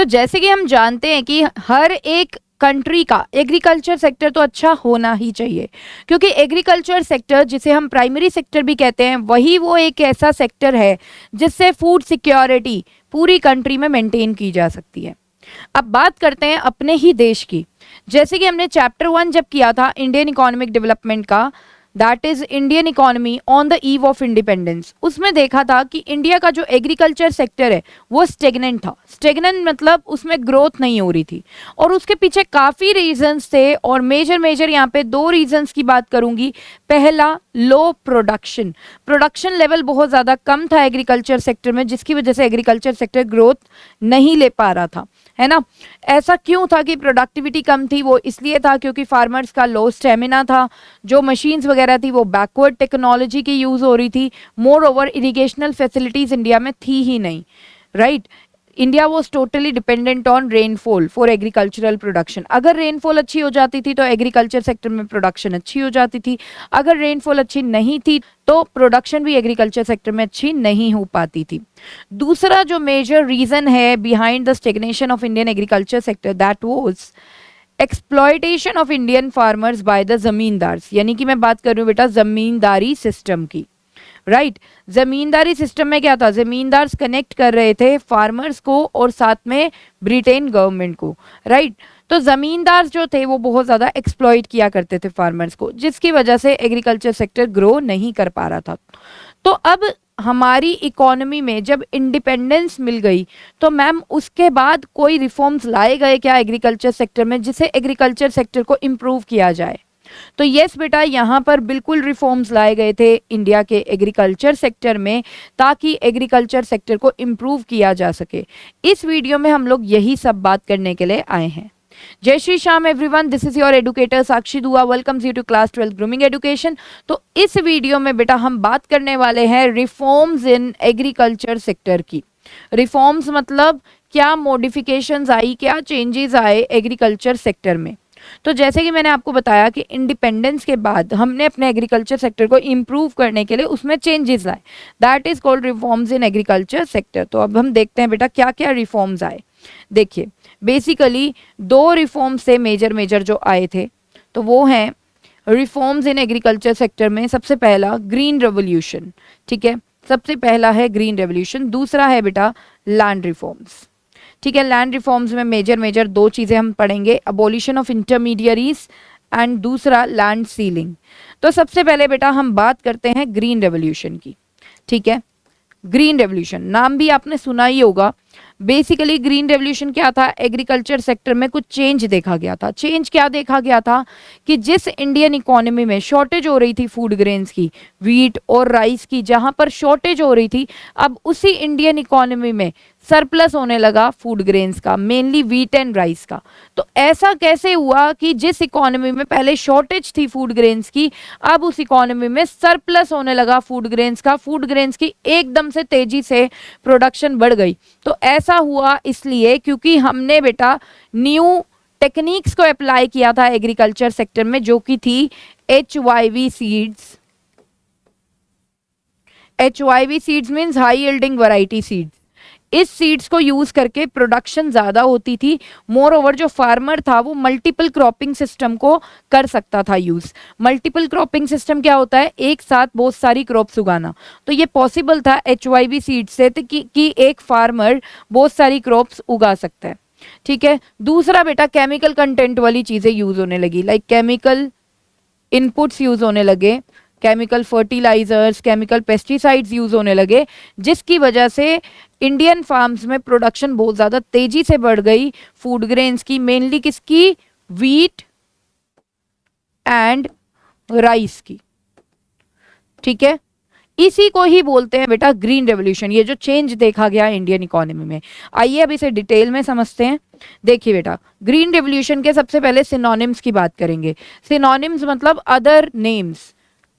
तो जैसे कि हम जानते हैं कि हर एक कंट्री का एग्रीकल्चर सेक्टर तो अच्छा होना ही चाहिए, क्योंकि एग्रीकल्चर सेक्टर, जिसे हम प्राइमरी सेक्टर भी कहते हैं, वही वो एक ऐसा सेक्टर है जिससे फूड सिक्योरिटी पूरी कंट्री में मेंटेन की जा सकती है। अब बात करते हैं अपने ही देश की। जैसे कि हमने चैप्टर 1 जब किया था इंडियन इकोनॉमिक डेवलपमेंट का, that is Indian economy on the eve of independence, उसमें देखा था कि इंडिया का जो एग्रीकल्चर सेक्टर है वो स्टेगनेंट था। स्टेगनेंट मतलब उसमें ग्रोथ नहीं हो रही थी, और उसके पीछे काफ़ी रीजंस थे, और मेजर मेजर यहाँ पे 2 रीजंस की बात करूंगी। पहला, लो प्रोडक्शन। प्रोडक्शन लेवल बहुत ज़्यादा कम था एग्रीकल्चर सेक्टर में, जिसकी वजह से एग्रीकल्चर सेक्टर ग्रोथ नहीं ले पा रहा था, है ना। ऐसा क्यों था कि प्रोडक्टिविटी कम थी? वो इसलिए था क्योंकि फार्मर्स का लो स्टेमिना था, जो मशीन्स वगैरह थी वो बैकवर्ड टेक्नोलॉजी की यूज़ हो रही थी, more over irrigational facilities India में थी ही नहीं, right. India was totally dependent on rainfall for agricultural production. अगर रेनफॉल अच्छी हो जाती थी तो एग्रीकल्चर सेक्टर में प्रोडक्शन अच्छी हो जाती थी, अगर रेनफॉल अच्छी नहीं थी तो प्रोडक्शन भी एग्रीकल्चर सेक्टर में अच्छी नहीं हो पाती थी। दूसरा जो मेजर रीजन है behind the stagnation of Indian agriculture sector, that was exploitation of Indian farmers by the zamindars. यानी कि मैं बात कर रही हूँ बेटा जमींदारी सिस्टम की, राइट। जमींदारी सिस्टम में क्या था? जमींदार कनेक्ट कर रहे थे फार्मर्स को और साथ में ब्रिटेन गवर्नमेंट को, राइट। तो जमींदार जो थे वो बहुत ज़्यादा एक्सप्लॉइट किया करते थे फार्मर्स को, जिसकी वजह से एग्रीकल्चर सेक्टर ग्रो नहीं कर पा रहा था। तो अब हमारी इकोनॉमी में जब इंडिपेंडेंस मिल गई तो मैम उसके बाद कोई रिफॉर्म्स लाए गए क्या एग्रीकल्चर सेक्टर में, जिससे एग्रीकल्चर सेक्टर को इम्प्रूव किया जाए? तो यस बेटा, यहाँ पर बिल्कुल रिफॉर्म्स लाए गए थे इंडिया के एग्रीकल्चर सेक्टर में, ताकि एग्रीकल्चर सेक्टर को इम्प्रूव किया जा सके। इस वीडियो में हम लोग यही सब बात करने के लिए आए हैं। जय Shri Shyam everyone, this is your educator Sakshi Dua, welcomes you to class 12 grooming education. तो इस वीडियो में बेटा हम बात करने वाले हैं रिफॉर्म्स इन एग्रीकल्चर सेक्टर की। रिफॉर्म्स मतलब क्या मॉडिफिकेशंस आई, क्या चेंजेस आए एग्रीकल्चर सेक्टर में। तो जैसे कि मैंने आपको बताया कि इंडिपेंडेंस के बाद हमने अपने एग्रीकल्चर सेक्टर को इम्प्रूव करने के लिए उसमें चेंजेस लाए, that is called reforms in agriculture sector. तो अब हम देखते हैं बेटा क्या क्या रिफॉर्म्स आए। देखिए, बेसिकली 2 रिफॉर्म्स से मेजर मेजर जो आए थे, तो वो हैं रिफॉर्म्स इन एग्रीकल्चर सेक्टर में सबसे पहला ग्रीन रेवोल्यूशन, ठीक है। सबसे पहला है ग्रीन रेवोल्यूशन, दूसरा है बेटा लैंड रिफॉर्म्स, ठीक है। लैंड रिफॉर्म्स में मेजर मेजर 2 चीज़ें हम पढ़ेंगे, अबॉलिशन ऑफ इंटरमीडियरीज एंड दूसरा लैंड सीलिंग। तो सबसे पहले बेटा हम बात करते हैं ग्रीन रेवोल्यूशन की, ठीक है। ग्रीन रेवोल्यूशन नाम भी आपने सुना ही होगा। बेसिकली ग्रीन रेवोल्यूशन क्या था? एग्रीकल्चर सेक्टर में कुछ चेंज देखा गया था। चेंज क्या देखा गया था कि जिस इंडियन इकोनॉमी में शॉर्टेज हो रही थी फूड ग्रेन्स की, व्हीट और राइस की, जहां पर शॉर्टेज हो रही थी, अब उसी इंडियन इकोनॉमी में सरप्लस होने लगा फूड ग्रेन्स का, मेनली व्हीट एंड राइस का। तो ऐसा कैसे हुआ कि जिस इकोनॉमी में पहले शॉर्टेज थी फूड ग्रेन्स की, अब उस इकोनॉमी में सरप्लस होने लगा फूड ग्रेन्स का, फूड ग्रेन्स की एकदम से तेजी से प्रोडक्शन बढ़ गई। तो ऐसा हुआ इसलिए क्योंकि हमने बेटा न्यू टेक्निक्स को अप्लाई किया था एग्रीकल्चर सेक्टर में, जो कि थी HYV seeds. HYV seeds means high yielding variety seeds. इस सीड्स को यूज करके प्रोडक्शन ज्यादा होती थी। मोर ओवर जो फार्मर था वो मल्टीपल क्रॉपिंग सिस्टम को कर सकता था यूज। मल्टीपल क्रॉपिंग सिस्टम क्या होता है? एक साथ बहुत सारी क्रॉप्स उगाना। तो ये पॉसिबल था HYV सीड से कि एक फार्मर बहुत सारी क्रॉप्स उगा सकता है, ठीक है। दूसरा बेटा केमिकल कंटेंट वाली चीजें यूज होने लगी, लाइक केमिकल इनपुट्स यूज होने लगे, chemical fertilisers, chemical pesticides use होने लगे, जिसकी वजह से इंडियन फार्म्स में प्रोडक्शन बहुत ज़्यादा तेजी से बढ़ गई फूड ग्रेन्स की, मेनली किसकी? व्हीट एंड राइस की, ठीक है। इसी को ही बोलते हैं बेटा ग्रीन रेवोल्यूशन, ये जो चेंज देखा गया इंडियन इकोनॉमी में। आइए अब इसे डिटेल में समझते हैं। देखिए बेटा, ग्रीन रेवोल्यूशन के सबसे पहले सिनोनिम्स की बात करेंगे। सिनोनिम्स मतलब अदर नेम्स,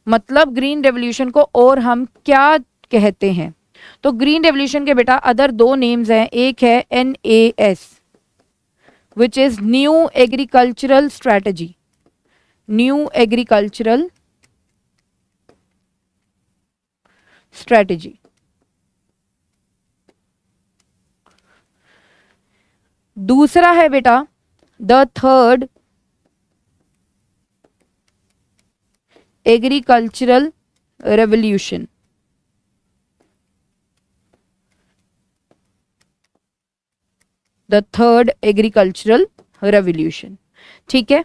मतलब ग्रीन रेवोल्यूशन को और हम क्या कहते हैं। तो ग्रीन रेवोल्यूशन के बेटा अदर 2 नेम्स हैं, एक है NAS which is new agricultural strategy, new agricultural strategy. दूसरा है बेटा the third agricultural revolution. The third agricultural revolution. ठीक है,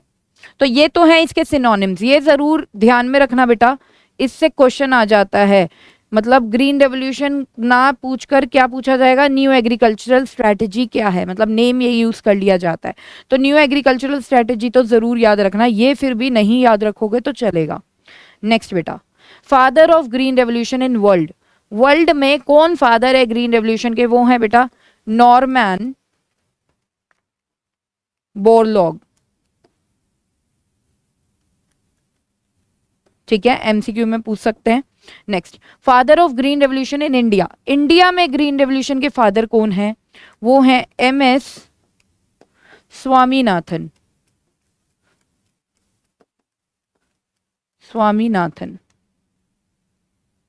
तो ये तो है इसके सिनोनिम्स, ये जरूर ध्यान में रखना बेटा, इससे क्वेश्चन आ जाता है। मतलब ग्रीन रेवोल्यूशन ना पूछकर क्या पूछा जाएगा, न्यू एग्रीकल्चरल स्ट्रेटजी क्या है, मतलब नेम ये यूज कर लिया जाता है। तो न्यू एग्रीकल्चरल स्ट्रेटजी तो जरूर याद रखना, ये फिर भी नहीं याद रखोगे तो चलेगा। नेक्स्ट बेटा, father of green revolution in world. World में कौन फादर है ग्रीन रेवोल्यूशन के, वो है बेटा नॉर्मैन बोरलॉग। ठीक है, एमसीक्यू में पूछ सकते हैं। Next, father of green revolution in India. India में ग्रीन रेवोल्यूशन के फादर कौन है, वो है एमएस स्वामीनाथन। स्वामीनाथन,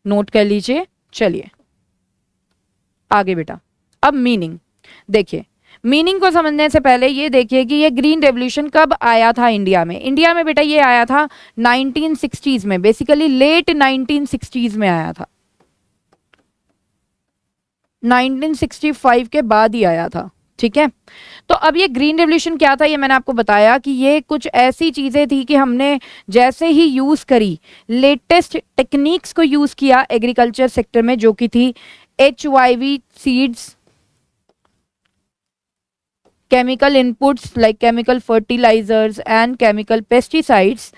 नोट कर लीजिए। चलिए आगे बेटा, अब मीनिंग देखिए। मीनिंग को समझने से पहले ये देखिए कि ये ग्रीन रेवोल्यूशन कब आया था इंडिया में। इंडिया में बेटा ये आया था 1960s में, बेसिकली लेट 1960s में आया था, 1965 के बाद ही आया था। ठीक है, तो अब ये ग्रीन रेवोल्यूशन क्या था, ये मैंने आपको बताया कि ये कुछ ऐसी चीजें थी कि हमने जैसे ही यूज करी, लेटेस्ट टेक्निक्स को यूज किया एग्रीकल्चर सेक्टर में, जो कि थी HYV seeds, chemical inputs like chemical fertilisers and chemical pesticides,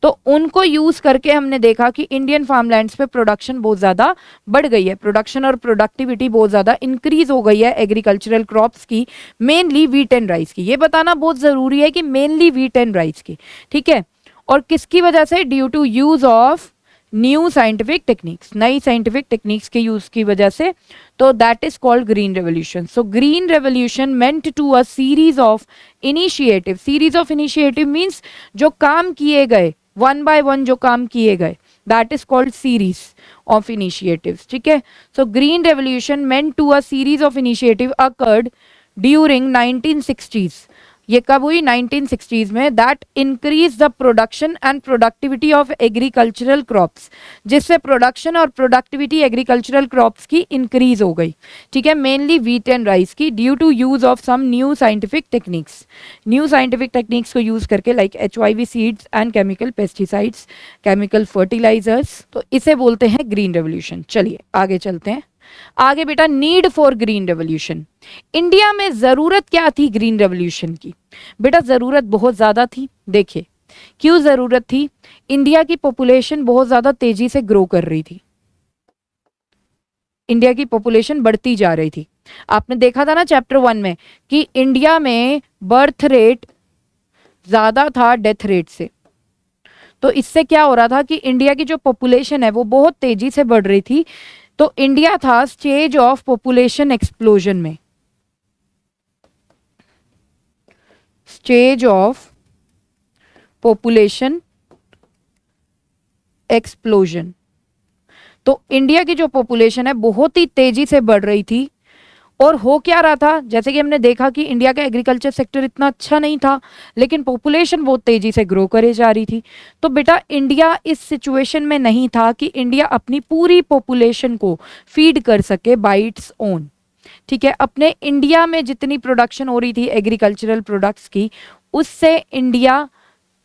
तो उनको यूज करके हमने देखा कि इंडियन फार्मलैंड्स पे प्रोडक्शन बहुत ज़्यादा बढ़ गई है, प्रोडक्शन और प्रोडक्टिविटी बहुत ज़्यादा इंक्रीज हो गई है एग्रीकल्चरल क्रॉप्स की, मेनली वीट एंड राइस की। ये बताना बहुत ज़रूरी है कि मेनली वीट एंड राइस की। ठीक है, और किसकी वजह से, due to use of new scientific techniques, नई साइंटिफिक टेक्निक्स के यूज की वजह से, तो that is called green revolution. So green revolution meant to a series of initiative. Series of initiative means जो काम किए गए, वन बाय वन जो काम किए गए, that is called series of initiatives. ठीक है, so green revolution meant to a series of initiative occurred during 1960s। ये कब हुई, 1960s में। That increase the production and productivity of agricultural crops, जिससे प्रोडक्शन और प्रोडक्टिविटी एग्रीकल्चरल क्रॉप्स की increase हो गई। ठीक है, मेनली वीट एंड राइस की, due to use of some new scientific techniques. New scientific techniques को यूज करके, like HYV seeds and chemical pesticides, chemical fertilisers, तो इसे बोलते हैं ग्रीन रेवोल्यूशन। चलिए आगे चलते हैं। आगे बेटा, need for green revolution. India में जरूरत क्या थी ग्रीन रेवोल्यूशन की? बेटा जरूरत बहुत ज्यादा थी। देखिए क्यों जरूरत थी, इंडिया की पॉपुलेशन बहुत ज्यादा तेजी से ग्रो कर रही थी, इंडिया की पॉपुलेशन बढ़ती जा रही थी। आपने देखा था ना चैप्टर 1 में कि इंडिया में बर्थ रेट ज्यादा था डेथ रेट से। तो इससे क्या हो रहा था कि इंडिया की जो पॉपुलेशन है वो बहुत तेजी से बढ़ रही थी। तो इंडिया था स्टेज ऑफ पॉपुलेशन एक्सप्लोजन में, स्टेज ऑफ पॉपुलेशन एक्सप्लोजन। तो इंडिया की जो पॉपुलेशन है बहुत ही तेजी से बढ़ रही थी। और हो क्या रहा था, जैसे कि हमने देखा कि इंडिया का एग्रीकल्चर सेक्टर इतना अच्छा नहीं था, लेकिन पॉपुलेशन बहुत तेजी से ग्रो करे जा रही थी। तो बेटा इंडिया इस सिचुएशन में नहीं था कि इंडिया अपनी पूरी पॉपुलेशन को फीड कर सके बाय इट्स ओन। ठीक है, अपने इंडिया में जितनी प्रोडक्शन हो रही थी एग्रीकल्चरल प्रोडक्ट्स की, उससे इंडिया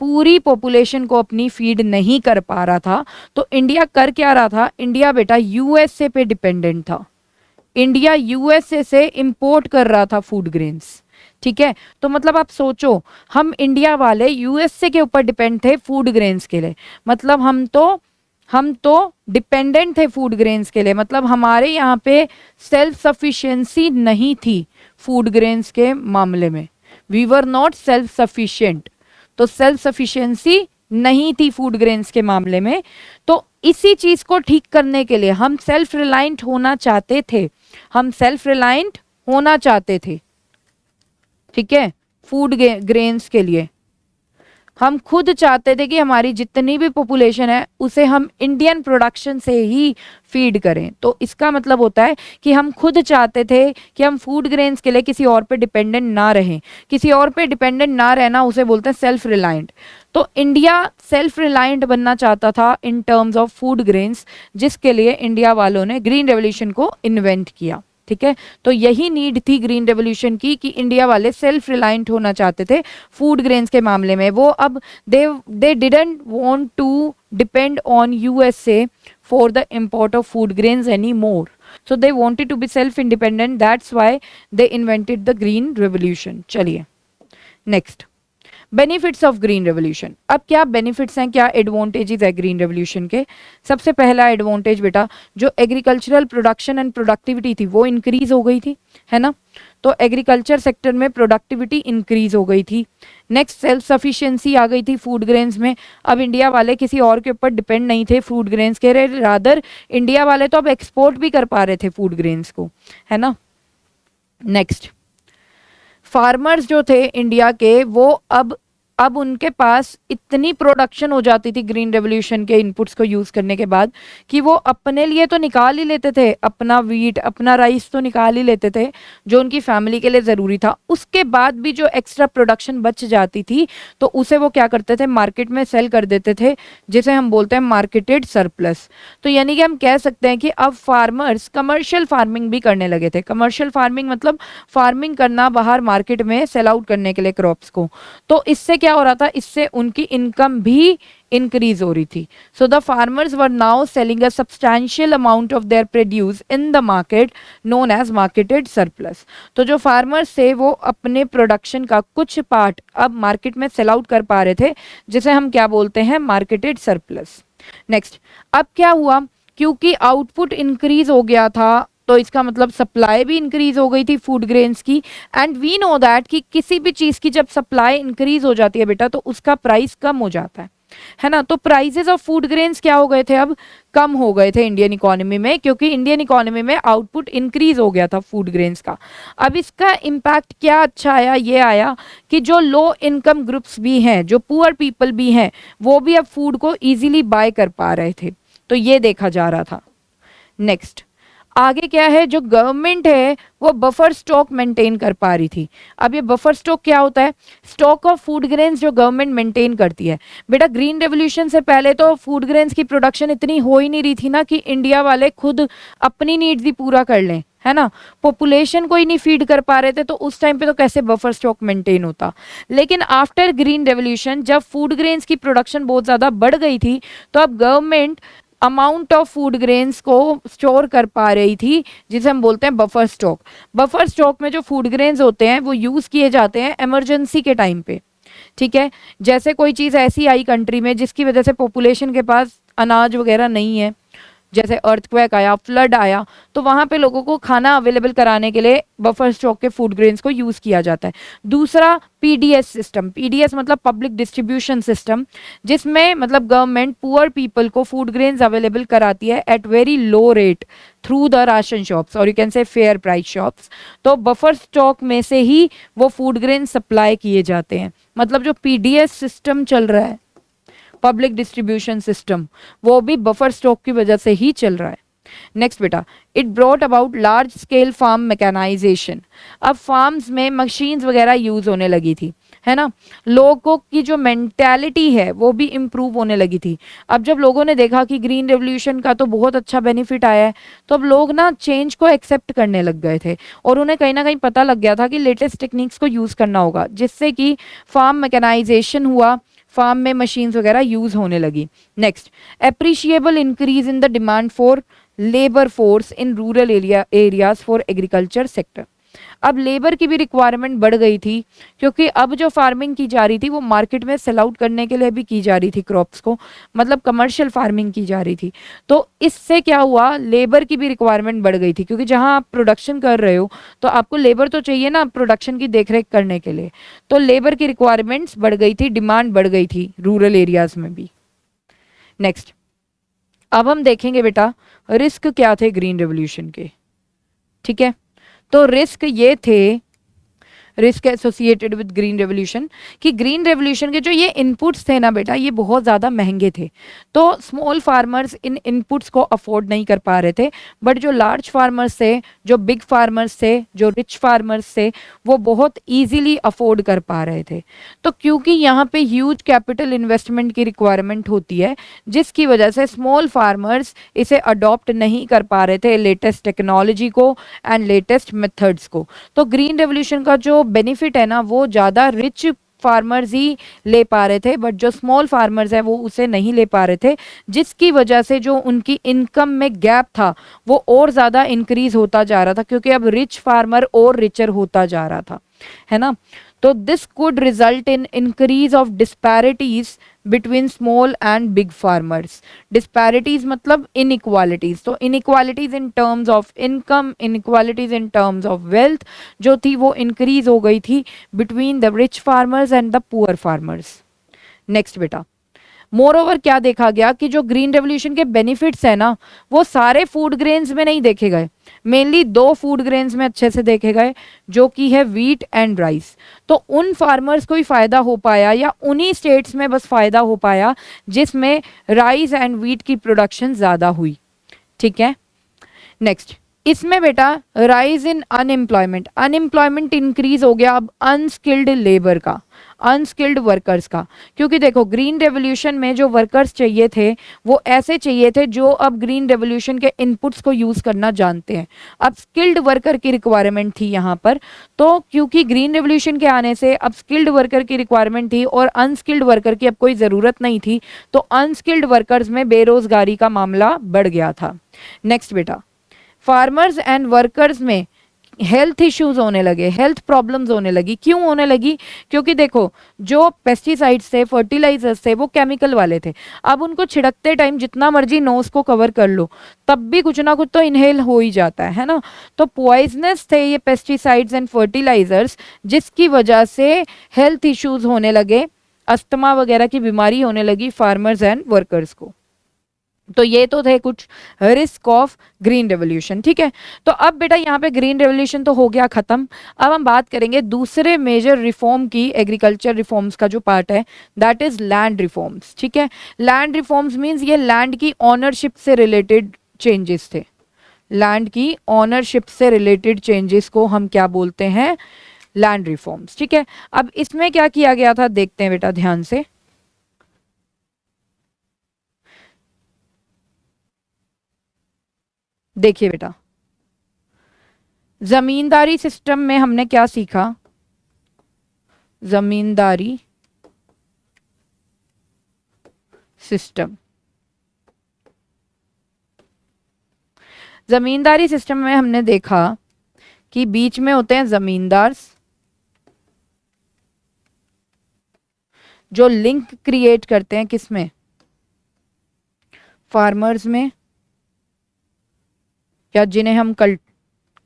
पूरी पॉपुलेशन को अपनी फीड नहीं कर पा रहा था। तो इंडिया कर क्या रहा था, इंडिया बेटा यूएसए पे डिपेंडेंट था। इंडिया यूएसए से इंपोर्ट कर रहा था फूड ग्रेन्स। ठीक है, तो मतलब आप सोचो, हम इंडिया वाले यूएसए के ऊपर डिपेंड थे फूड ग्रेन्स के लिए। मतलब हम तो डिपेंडेंट थे फूड ग्रेन्स के लिए, मतलब हमारे यहाँ पे सेल्फ सफिशिएंसी नहीं थी फूड ग्रेन्स के मामले में। We were not self sufficient, तो सेल्फ सफिशिएंसी नहीं थी फूड ग्रेन्स के मामले में। तो इसी चीज को ठीक करने के लिए हम सेल्फ रिलायंट होना चाहते थे, हम सेल्फ रिलायंट होना चाहते थे। ठीक है, फूड ग्रेन्स के लिए हम खुद चाहते थे कि हमारी जितनी भी पॉपुलेशन है उसे हम इंडियन प्रोडक्शन से ही फीड करें। तो इसका मतलब होता है कि हम खुद चाहते थे कि हम फूड ग्रेन्स के लिए किसी और पे डिपेंडेंट ना रहें। किसी और पे डिपेंडेंट ना रहना उसे बोलते हैं सेल्फ रिलायंट। तो इंडिया सेल्फ रिलायंट बनना चाहता था in terms of food grains, जिसके लिए इंडिया वालों ने ग्रीन रेवोल्यूशन को इन्वेंट किया। ठीक है, तो यही नीड थी ग्रीन रेवोल्यूशन की कि इंडिया वाले सेल्फ रिलायंट होना चाहते थे फूड ग्रेन्स के मामले में। वो अब they didn't want to depend on USA for the import of food grains anymore. So they wanted to be self independent, that's why they invented the green revolution. चलिए next, benefits of green revolution. अब क्या benefits हैं, क्या advantages है green revolution के। सबसे पहला advantage बेटा, जो एग्रीकल्चरल प्रोडक्शन एंड प्रोडक्टिविटी थी वो इंक्रीज हो गई थी, है ना। तो एग्रीकल्चर सेक्टर में प्रोडक्टिविटी इंक्रीज हो गई थी। नेक्स्ट, सेल्फ सफिशिएंसी आ गई थी फूड ग्रेन्स में। अब इंडिया वाले किसी और के ऊपर डिपेंड नहीं थे फूड ग्रेन्स के, रादर इंडिया वाले तो अब एक्सपोर्ट भी कर पा रहे थे फूड ग्रेन्स को, है ना। नेक्स्ट, फार्मर्स जो थे इंडिया के वो अब उनके पास इतनी प्रोडक्शन हो जाती थी ग्रीन रेवोल्यूशन के इनपुट्स को यूज करने के बाद कि वो अपने लिए तो निकाल ही लेते थे, अपना वीट अपना राइस तो निकाल ही लेते थे जो उनकी फैमिली के लिए ज़रूरी था। उसके बाद भी जो एक्स्ट्रा प्रोडक्शन बच जाती थी तो उसे वो क्या करते थे, मार्केट में सेल कर देते थे, जिसे हम बोलते हैं मार्केटेड सरप्लस। तो यानी कि हम कह सकते हैं कि अब फार्मर्स कमर्शियल फार्मिंग भी करने लगे थे। कमर्शियल फार्मिंग मतलब फार्मिंग करना बाहर मार्केट में सेल आउट करने के लिए क्रॉप्स को। तो इससे क्या हो रहा था, इससे उनकी इनकम भी इंक्रीज हो रही थी। So the farmers were now selling a substantial amount of their produce in the market known as marketed surplus. तो जो फार्मर्स थे वो अपने प्रोडक्शन का कुछ पार्ट अब मार्केट में सेल आउट कर पा रहे थे, जिसे हम क्या बोलते हैं, मार्केटेड सरप्लस। नेक्स्ट, अब क्या हुआ, क्योंकि आउटपुट इंक्रीज हो गया था तो इसका मतलब सप्लाई भी इंक्रीज हो गई थी फूड ग्रेन्स की। एंड वी नो दैट कि किसी भी चीज़ की जब सप्लाई इंक्रीज हो जाती है बेटा तो उसका प्राइस कम हो जाता है ना। तो प्राइजेस ऑफ फूड ग्रेन्स क्या हो गए थे, अब कम हो गए थे इंडियन इकोनॉमी में, क्योंकि इंडियन इकोनॉमी में आउटपुट इंक्रीज हो गया था फूड ग्रेन्स का। अब इसका इम्पैक्ट क्या अच्छा आया, ये आया कि जो लो इनकम ग्रुप्स भी हैं, जो पुअर पीपल भी हैं, वो भी अब फूड को ईजिली बाय कर पा रहे थे। तो ये देखा जा रहा था। नेक्स्ट, आगे क्या है, जो गवर्नमेंट है वो बफर स्टॉक मेंटेन कर पा रही थी। अब ये बफर स्टॉक क्या होता है, स्टॉक ऑफ फूड ग्रेन्स जो गवर्नमेंट मेंटेन करती है। बेटा ग्रीन रेवोल्यूशन से पहले तो फूड ग्रेन्स की प्रोडक्शन इतनी हो ही नहीं रही थी ना कि इंडिया वाले खुद अपनी नीड्स भी पूरा कर लें, है ना। पॉपुलेशन को ही नहीं फीड कर पा रहे थे तो उस टाइम पे तो कैसे बफर स्टॉक मेंटेन होता। लेकिन आफ्टर ग्रीन रेवोल्यूशन जब फूड ग्रेन्स की प्रोडक्शन बहुत ज़्यादा बढ़ गई थी तो अब government amount of food grains को स्टोर कर पा रही थी, जिसे हम बोलते हैं बफर स्टॉक। बफर स्टॉक में जो फूड ग्रेन्स होते हैं वो यूज़ किए जाते हैं इमरजेंसी के टाइम पे, ठीक है। जैसे कोई चीज़ ऐसी आई कंट्री में जिसकी वजह से पॉपुलेशन के पास अनाज वगैरह नहीं है, जैसे अर्थक्वेक आया, फ्लड आया, तो वहाँ पे लोगों को खाना अवेलेबल कराने के लिए बफर स्टॉक के फूड ग्रेन्स को यूज़ किया जाता है। दूसरा पीडीएस सिस्टम, पीडीएस मतलब पब्लिक डिस्ट्रीब्यूशन सिस्टम, जिसमें मतलब गवर्नमेंट पुअर पीपल को फूड ग्रेन्स अवेलेबल कराती है at very low rate through the ration shops और you can say fair price shops. तो बफर स्टॉक में से ही वो फूड ग्रेन सप्लाई किए जाते हैं। मतलब जो पीडीएस सिस्टम चल रहा है, पब्लिक डिस्ट्रीब्यूशन सिस्टम, वो भी बफर स्टॉक की वजह से ही चल रहा है। नेक्स्ट बेटा, it brought about large scale farm mechanisation. अब फार्म्स में मशीन्स वगैरह यूज होने लगी थी, है ना। लोगों की जो मेंटालिटी है वो भी इम्प्रूव होने लगी थी। अब जब लोगों ने देखा कि ग्रीन रेवोल्यूशन का तो बहुत अच्छा बेनिफिट आया है तो अब लोग ना चेंज को एक्सेप्ट करने लग गए थे और उन्हें कहीं ना कहीं पता लग गया था कि लेटेस्ट टेक्निक्स को यूज़ करना होगा, जिससे कि फार्म मैकेनाइजेशन हुआ, फार्म में मशीन्स वगैरह यूज होने लगी। Next, appreciable increase in the demand for labour force in rural areas for agriculture sector. अब लेबर की भी रिक्वायरमेंट बढ़ गई थी, क्योंकि अब जो फार्मिंग की जा रही थी वो मार्केट में सेल आउट करने के लिए भी की जा रही थी क्रॉप्स को, मतलब कमर्शियल फार्मिंग की जा रही थी। तो इससे क्या हुआ, लेबर की भी रिक्वायरमेंट बढ़ गई थी, क्योंकि जहां आप प्रोडक्शन कर रहे हो तो आपको लेबर तो चाहिए ना प्रोडक्शन की देखरेख करने के लिए। तो लेबर की रिक्वायरमेंट्स बढ़ गई थी, डिमांड बढ़ गई थी रूरल एरियाज में भी। नेक्स्ट, अब हम देखेंगे बेटा रिस्क क्या थे ग्रीन रेवोल्यूशन के, ठीक है। तो रिस्क ये थे, risk associated with green revolution, कि ग्रीन रेवोल्यूशन के जो ये इनपुट्स थे ना बेटा, ये बहुत ज़्यादा महंगे थे, तो स्मॉल फार्मर्स इन इनपुट्स को अफोर्ड नहीं कर पा रहे थे, बट जो लार्ज फार्मर्स थे, जो बिग फार्मर्स थे, जो रिच फार्मर्स थे, वो बहुत ईजिली अफोर्ड कर पा रहे थे। तो क्योंकि यहाँ पे ह्यूज कैपिटल इन्वेस्टमेंट की रिक्वायरमेंट होती है, जिसकी वजह से स्मॉल फार्मर्स इसे अडॉप्ट नहीं कर पा रहे थे, लेटेस्ट टेक्नोलॉजी को एंड लेटेस्ट मेथड्स को। तो ग्रीन रेवोल्यूशन का जो बेनिफिट है ना, वो ज़्यादा रिच फार्मर्स ही ले पा रहे थे, बट जो स्मॉल फार्मर्स है वो उसे नहीं ले पा रहे थे, जिसकी वजह से जो उनकी इनकम में गैप था वो और ज़्यादा इंक्रीज होता जा रहा था, क्योंकि अब रिच फार्मर और रिचर होता जा रहा था, है ना। तो this could result in increase of disparities between small and big farmers. Disparities मतलब इनइक्वालिटीज, तो inequalities in terms of income, inequalities in terms of wealth जो थी वो इंक्रीज हो गई थी between the rich farmers and the poor farmers. Next बेटा, more over क्या देखा गया कि जो ग्रीन रेवोल्यूशन के बेनिफिट्स है ना, वो सारे फूड ग्रेन्स में नहीं देखे गए, मेनली 2 फूड ग्रेन्स में अच्छे से देखे गए, जो कि है व्हीट एंड राइस। तो उन फार्मर्स को ही फायदा हो पाया, या उन्हीं स्टेट्स में बस फायदा हो पाया जिसमें राइस एंड व्हीट की प्रोडक्शन ज़्यादा हुई, ठीक है। नेक्स्ट, इसमें बेटा rise in unemployment, unemployment increase हो गया अब अनस्किल्ड लेबर का, अनस्किल्ड वर्कर्स का, क्योंकि देखो ग्रीन रेवोल्यूशन में जो वर्कर्स चाहिए थे वो ऐसे चाहिए थे जो अब ग्रीन रेवोल्यूशन के इनपुट्स को यूज़ करना जानते हैं। अब स्किल्ड वर्कर की रिक्वायरमेंट थी यहाँ पर, तो क्योंकि ग्रीन रेवोल्यूशन के आने से अब स्किल्ड वर्कर की रिक्वायरमेंट थी और अनस्किल्ड वर्कर की अब कोई ज़रूरत नहीं थी, तो अनस्किल्ड वर्कर्स में बेरोजगारी का मामला बढ़ गया था। नेक्स्ट बेटा, फार्मर्स एंड वर्कर्स में हेल्थ इश्यूज होने लगे, हेल्थ प्रॉब्लम्स होने लगी। क्यों होने लगी? क्योंकि देखो जो पेस्टिसाइड्स थे, फर्टिलाइजर्स थे, वो केमिकल वाले थे। अब उनको छिड़कते टाइम जितना मर्जी नोज को कवर कर लो, तब भी कुछ ना कुछ तो इनहेल हो ही जाता है ना। तो पॉइजनस थे ये पेस्टिसाइड्स एंड फर्टिलाइजर्स, जिसकी वजह से हेल्थ इश्यूज होने लगे, अस्थमा वगैरह की बीमारी होने लगी फार्मर्स एंड वर्कर्स को। तो ये तो थे कुछ रिस्क ऑफ ग्रीन रेवोल्यूशन, ठीक है। तो अब बेटा यहाँ पे ग्रीन रेवोल्यूशन तो हो गया खत्म। अब हम बात करेंगे दूसरे मेजर रिफॉर्म की, एग्रीकल्चर रिफॉर्म्स का जो पार्ट है, दैट इज लैंड रिफॉर्म्स, ठीक है। लैंड रिफॉर्म्स मींस ये लैंड की ऑनरशिप से रिलेटेड चेंजेस थे। लैंड की ऑनरशिप से रिलेटेड चेंजेस को हम क्या बोलते हैं? लैंड रिफॉर्म्स, ठीक है। अब इसमें क्या किया गया था देखते हैं बेटा ध्यान से। देखिए बेटा, जमींदारी सिस्टम में हमने क्या सीखा? जमींदारी सिस्टम, जमींदारी सिस्टम में हमने देखा कि बीच में होते हैं जमींदार, जो लिंक क्रिएट करते हैं किसमें? फार्मर्स में, या जिन्हें हम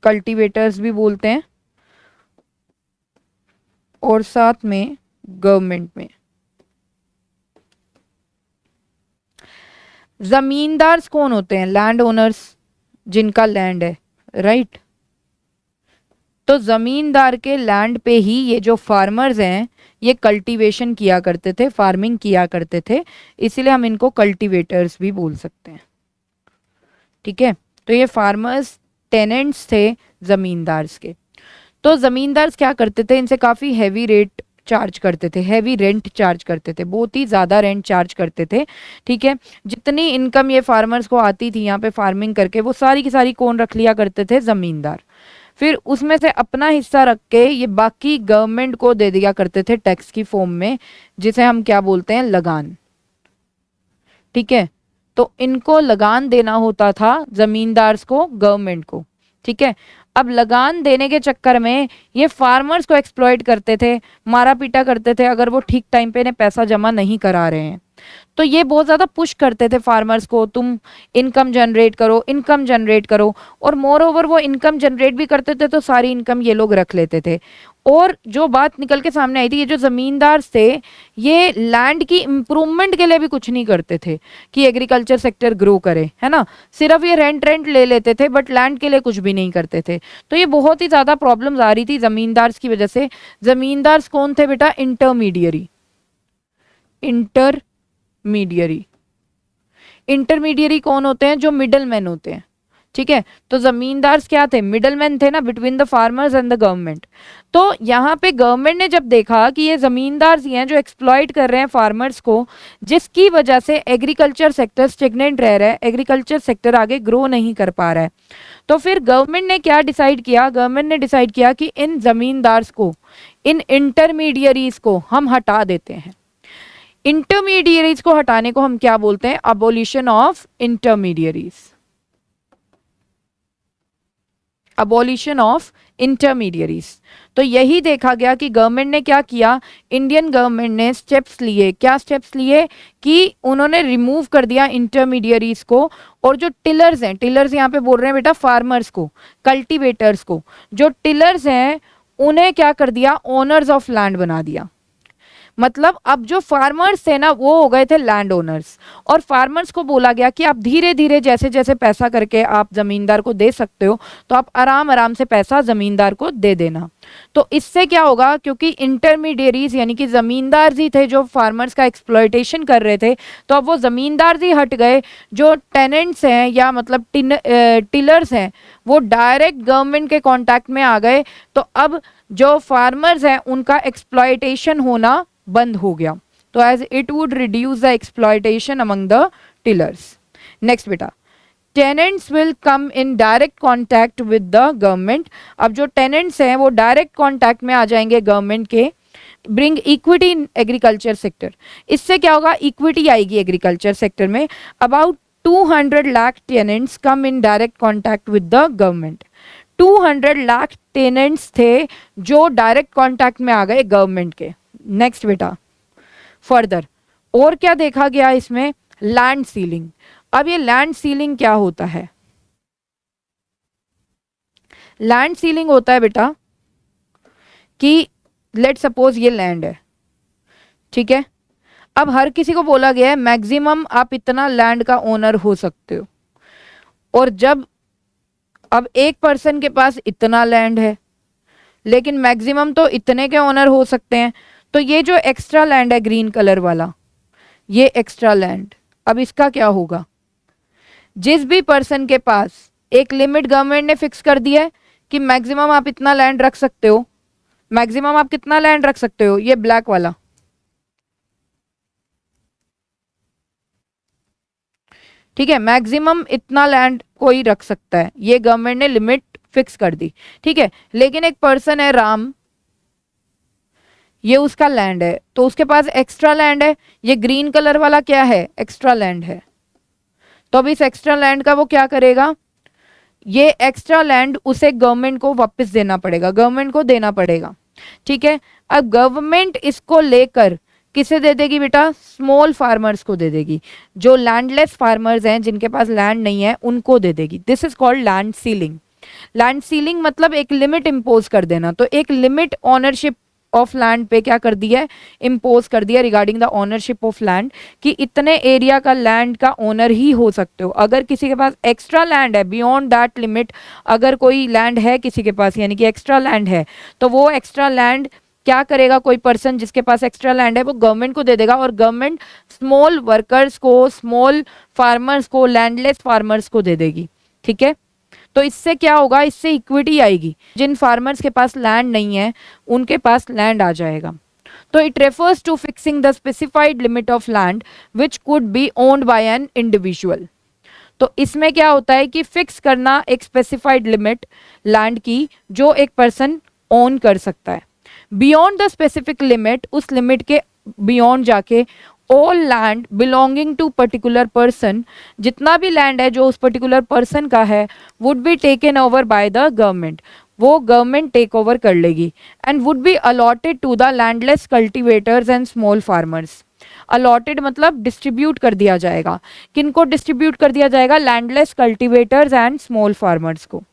कल्टीवेटर्स भी बोलते हैं, और साथ में गवर्नमेंट में। जमींदार कौन होते हैं? लैंड ओनर्स, जिनका लैंड है, राइट। तो जमींदार के लैंड पे ही ये जो फार्मर्स हैं ये कल्टीवेशन किया करते थे, फार्मिंग किया करते थे, इसीलिए हम इनको कल्टीवेटर्स भी बोल सकते हैं, ठीक है। तो ये फार्मर्स टेनेंट्स थे जमींदार्स के। तो जमींदार्स क्या करते थे? इनसे काफ़ी हैवी रेट चार्ज करते थे, हैवी रेंट चार्ज करते थे, बहुत ही ज़्यादा रेंट चार्ज करते थे, ठीक है। जितनी इनकम ये फार्मर्स को आती थी यहाँ पे फार्मिंग करके, वो सारी की सारी कौन रख लिया करते थे? जमींदार। फिर उसमें से अपना हिस्सा रख के ये बाकी गवर्नमेंट को दे दिया करते थे टैक्स की फॉर्म में, जिसे हम क्या बोलते हैं? लगान, ठीक है। तो इनको लगान देना होता था जमींदार्स को, गवर्नमेंट को, ठीक है। अब लगान देने के चक्कर में ये फार्मर्स को एक्सप्लॉइट करते थे, मारा पीटा करते थे अगर वो ठीक टाइम पे इन्हें पैसा जमा नहीं करा रहे हैं। तो ये बहुत ज़्यादा पुश करते थे फार्मर्स को, तुम इनकम जनरेट करो, इनकम जनरेट करो। और मोर ओवर वो इनकम जनरेट भी करते थे तो सारी इनकम ये लोग रख लेते थे। और जो बात निकल के सामने आई थी, ये जो जमींदार थे ये लैंड की इम्प्रूवमेंट के लिए भी कुछ नहीं करते थे कि एग्रीकल्चर सेक्टर ग्रो करे, है ना, सिर्फ ये रेंट ले लेते थे बट लैंड के लिए कुछ भी नहीं करते थे। तो ये बहुत ही ज्यादा प्रॉब्लम्स आ रही थी जमींदार की वजह से। जमींदार कौन थे बेटा? इंटरमीडियरी। इंटरमीडियरी, इंटरमीडियरी कौन होते हैं? जो मिडल मैन होते हैं, ठीक है। तो जमींदार क्या थे? मिडल मैन थे ना, between the farmers and the government. तो यहाँ पे गवर्नमेंट ने जब देखा कि ये जमींदार ही हैं जो एक्सप्लॉइट कर रहे हैं फार्मर्स को, जिसकी वजह से एग्रीकल्चर सेक्टर स्टेगनेंट रह रहा है, एग्रीकल्चर सेक्टर आगे ग्रो नहीं कर पा रहा है, तो फिर गवर्नमेंट ने क्या डिसाइड किया? गवर्नमेंट ने डिसाइड किया कि इन जमींदार को, इन इंटरमीडियरीज को हम हटा देते हैं। इंटरमीडियरीज को हटाने को हम क्या बोलते हैं? Abolition of intermediaries. Abolition of intermediaries. तो यही देखा गया कि गवर्नमेंट ने क्या किया, इंडियन गवर्नमेंट ने स्टेप्स लिए। क्या स्टेप्स लिए? कि उन्होंने रिमूव कर दिया इंटरमीडियरीज को, और जो टिलर्स हैं, टिलर्स यहाँ पे बोल रहे हैं बेटा फार्मर्स को, कल्टीवेटर्स को, जो टिलर्स हैं उन्हें क्या कर दिया? ओनर्स ऑफ लैंड बना दिया। मतलब अब जो फार्मर्स थे ना वो हो गए थे लैंड ओनर्स, और फार्मर्स को बोला गया कि आप धीरे धीरे जैसे जैसे पैसा करके आप जमींदार को दे सकते हो, तो आप आराम आराम से पैसा जमींदार को दे देना। तो इससे क्या होगा? क्योंकि इंटरमीडियरीज यानी कि जमींदार ही थे जो फार्मर्स का एक्सप्लॉयटेशन कर रहे थे, तो अब वो जमींदार ही हट गए। जो टेनेंट्स हैं या मतलब टिलर्स हैं वो डायरेक्ट गवर्नमेंट के कॉन्टैक्ट में आ गए। तो अब जो फार्मर्स हैं उनका एक्सप्लॉयटेशन होना बंद हो गया। तो as it would reduce the exploitation among the tillers. Next बेटा, tenants will come in direct contact with the government. अब जो टेनेंट्स हैं वो डायरेक्ट कॉन्टैक्ट में आ जाएंगे गवर्नमेंट के। Bring equity in agriculture sector. इससे क्या होगा? इक्विटी आएगी एग्रीकल्चर सेक्टर में। About 200 lakh tenants come in direct contact with the government. 200 lakh tenants थे जो डायरेक्ट कॉन्टैक्ट में आ गए गवर्नमेंट के। नेक्स्ट बेटा, फर्दर और क्या देखा गया इसमें? Land ceiling. अब ये लैंड सीलिंग क्या होता है? लैंड सीलिंग होता है बेटा कि लेट सपोज ये लैंड है, ठीक है। अब हर किसी को बोला गया है मैक्सिमम आप इतना लैंड का ओनर हो सकते हो, और जब अब एक पर्सन के पास इतना लैंड है लेकिन मैक्सिमम तो इतने के ओनर हो सकते हैं, तो ये जो एक्स्ट्रा लैंड है ग्रीन कलर वाला, ये एक्स्ट्रा लैंड, अब इसका क्या होगा? जिस भी पर्सन के पास एक लिमिट गवर्नमेंट ने फिक्स कर दिया है कि मैक्सिमम आप इतना लैंड रख सकते हो, मैक्सिमम आप कितना लैंड रख सकते हो, ये ब्लैक वाला, ठीक है, मैक्सिमम इतना लैंड कोई रख सकता है, ये गवर्नमेंट ने लिमिट फिक्स कर दी, ठीक है। लेकिन एक पर्सन है राम, ये उसका लैंड है, तो उसके पास एक्स्ट्रा लैंड है, ये ग्रीन कलर वाला क्या है? एक्स्ट्रा लैंड है। तो अब इस एक्स्ट्रा लैंड का वो क्या करेगा? ये एक्स्ट्रा लैंड उसे गवर्नमेंट को वापस देना पड़ेगा, गवर्नमेंट को देना पड़ेगा, ठीक है। अब गवर्नमेंट इसको लेकर किसे दे देगी बेटा? स्मॉल फार्मर्स को दे देगी, जो लैंडलेस फार्मर्स हैं जिनके पास लैंड नहीं है उनको दे देगी। This is called land ceiling. Land ceiling मतलब एक लिमिट इंपोज कर देना। तो एक लिमिट ऑनरशिप ऑफ लैंड पे क्या कर दिया है? इम्पोज कर दिया regarding the ownership of land, कि इतने एरिया का लैंड का ओनर ही हो सकते हो। अगर किसी के पास एक्स्ट्रा लैंड है बियॉन्ड दैट लिमिट, अगर कोई लैंड है किसी के पास यानी कि एक्स्ट्रा लैंड है, तो वो एक्स्ट्रा लैंड क्या करेगा? कोई पर्सन जिसके पास एक्स्ट्रा लैंड है वो गवर्नमेंट को दे देगा, और गवर्नमेंट स्मॉल वर्कर्स को, स्मॉल फार्मर्स को, लैंडलेस फार्मर्स को दे देगी, ठीक है। तो इससे क्या होगा? इससे इक्विटी आएगी, जिन फार्मर्स के पास लैंड नहीं है उनके पास लैंड आ जाएगा। तो it refers to fixing the specified limit of land which could be owned by an individual. तो इसमें क्या होता है कि फिक्स करना एक स्पेसिफाइड लिमिट लैंड की जो एक पर्सन ओन कर सकता है। बियॉन्ड द स्पेसिफिक लिमिट, उस लिमिट के बियॉन्ड जाके all land belonging to particular person, जितना भी लैंड है जो उस पर्टिकुलर पर्सन का है, would be taken over by the government, वो गवर्नमेंट टेक ओवर कर लेगी, and would be allotted to the landless cultivators and small farmers. Allotted मतलब डिस्ट्रीब्यूट कर दिया जाएगा। किनको डिस्ट्रीब्यूट कर दिया जाएगा? Landless cultivators and small farmers को,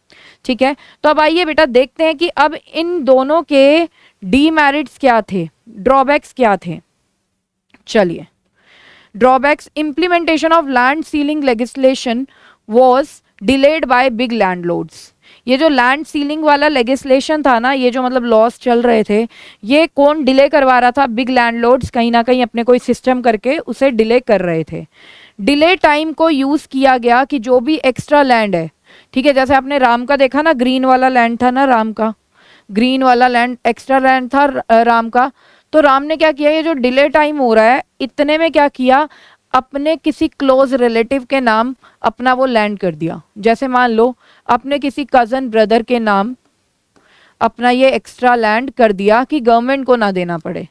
ठीक है। तो अब आइए बेटा देखते हैं कि अब इन दोनों के डीमेरिट्स क्या थे, ड्रॉबैक्स क्या थे। चलिए, drawbacks, implementation of land ceiling legislation was delayed by big landlords. ये जो लैंड सीलिंग वाला लेजिस्लेशन था ना, ये जो मतलब लॉस चल रहे थे, ये कौन डिले करवा रहा था? बिग लैंडलॉर्ड्स कहीं ना कहीं अपने कोई सिस्टम करके उसे डिले कर रहे थे। डिले टाइम को यूज किया गया कि जो भी एक्स्ट्रा लैंड है, ठीक है, जैसे आपने राम का देखा ना, ग्रीन वाला लैंड था ना राम का, ग्रीन वाला लैंड एक्स्ट्रा लैंड था राम का। तो राम ने क्या किया, ये जो डिले टाइम हो रहा है इतने में क्या किया, अपने किसी क्लोज रिलेटिव के नाम अपना वो लैंड कर दिया। जैसे मान लो अपने किसी कजन ब्रदर के नाम अपना ये एक्स्ट्रा लैंड कर दिया कि गवर्नमेंट को ना देना पड़े,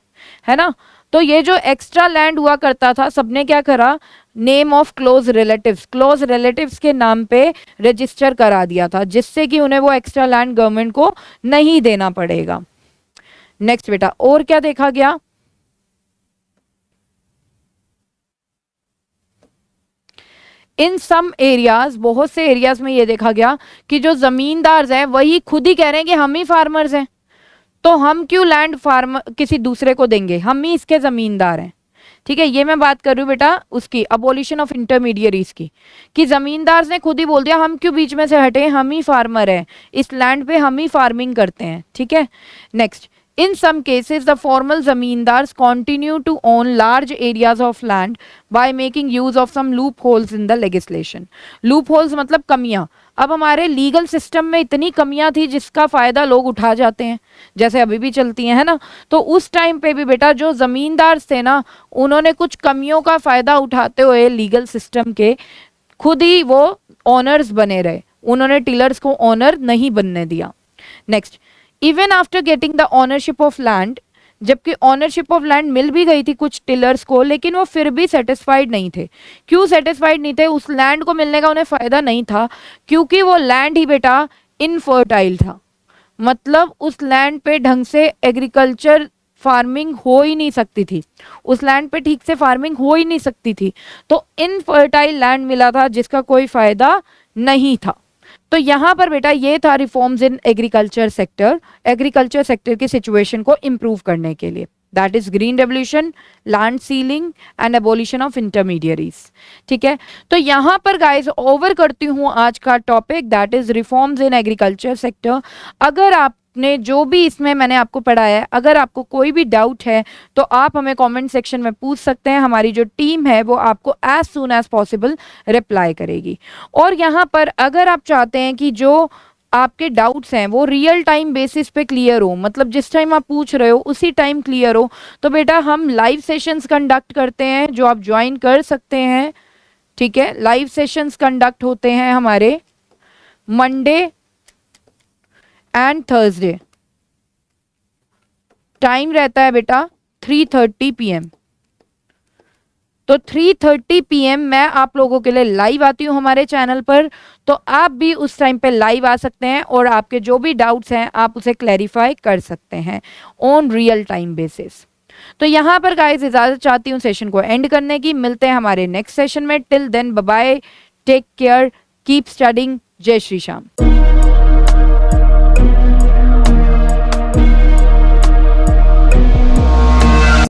है ना। तो ये जो एक्स्ट्रा लैंड हुआ करता था, सबने क्या करा, नेम ऑफ क्लोज रिलेटिव्स के नाम पे रजिस्टर करा दिया था, जिससे कि उन्हें वो एक्स्ट्रा लैंड गवर्नमेंट को नहीं देना पड़ेगा। नेक्स्ट बेटा, और क्या देखा गया, इन सम एरियाज, बहुत से एरियाज में ये देखा गया कि जो जमींदार हैं वही खुद ही कह रहे हैं कि हम ही फार्मर्स हैं, तो हम क्यों लैंड फार्म किसी दूसरे को देंगे, हम ही इसके जमींदार हैं। ठीक है, ये मैं बात कर रही हूँ बेटा उसकी अबोलिशन ऑफ इंटरमीडियरीज की, कि जमींदार ने खुद ही बोल दिया हम क्यों बीच में से हटे, हम ही फार्मर हैं, इस लैंड पे हम ही फार्मिंग करते हैं। ठीक है, next, in some cases the formal zamindars continue to own large areas of land by making use of some loopholes in the legislation. loopholes मतलब कमियां। अब हमारे लीगल सिस्टम में इतनी कमियां थी जिसका फायदा लोग उठा जाते हैं, जैसे अभी भी चलती हैं, है ना। तो उस टाइम पे भी बेटा जो जमींदार थे ना, उन्होंने कुछ कमियों का फायदा उठाते हुए लीगल सिस्टम के खुद ही वो ऑनर्स बने रहे, उन्होंने टिलर्स को ऑनर नहीं बनने दिया। Next, even after getting the ownership of land, जबकि ऑनरशिप ऑफ लैंड मिल भी गई थी कुछ टिलर्स को, लेकिन वो फिर भी सेटिस्फाइड नहीं थे। क्यों सेटिस्फाइड नहीं थे? उस लैंड को मिलने का उन्हें फायदा नहीं था, क्योंकि वो लैंड ही बेटा इनफर्टाइल था, मतलब उस लैंड पे ढंग से एग्रीकल्चर फार्मिंग हो ही नहीं सकती थी, उस लैंड पे ठीक से फार्मिंग हो ही नहीं सकती थी। तो इनफर्टाइल लैंड मिला था जिसका कोई फायदा नहीं था। तो यहाँ पर बेटा ये था रिफॉर्म्स इन एग्रीकल्चर सेक्टर की सिचुएशन को इंप्रूव करने के लिए, that is green revolution, land ceiling and abolition of intermediaries. ठीक है, तो यहाँ पर गाइस ओवर करती हूँ आज का topic, that is reforms in agriculture sector. अगर आपने जो भी इसमें मैंने आपको पढ़ाया है, अगर आपको कोई भी डाउट है तो आप हमें कमेंट सेक्शन में पूछ सकते हैं, हमारी जो टीम है वो आपको as soon as possible reply करेगी। और यहाँ पर अगर आप चाहते हैं कि जो आपके डाउट्स हैं वो रियल टाइम बेसिस पे क्लियर हो, मतलब जिस टाइम आप पूछ रहे हो उसी टाइम क्लियर हो, तो बेटा हम लाइव सेशंस कंडक्ट करते हैं जो आप ज्वाइन कर सकते हैं। ठीक है, लाइव सेशंस कंडक्ट होते हैं हमारे मंडे एंड थर्सडे, टाइम रहता है बेटा 3:30 PM। तो 3:30 PM मैं आप लोगों के लिए लाइव आती हूँ हमारे चैनल पर, तो आप भी उस टाइम पे लाइव आ सकते हैं और आपके जो भी डाउट्स हैं आप उसे क्लैरिफाई कर सकते हैं ऑन रियल टाइम बेसिस। तो यहाँ पर गाइस इजाजत चाहती हूँ सेशन को एंड करने की, मिलते हैं हमारे नेक्स्ट सेशन में। Till then bye bye, take care, keep studying, जय श्री श्याम।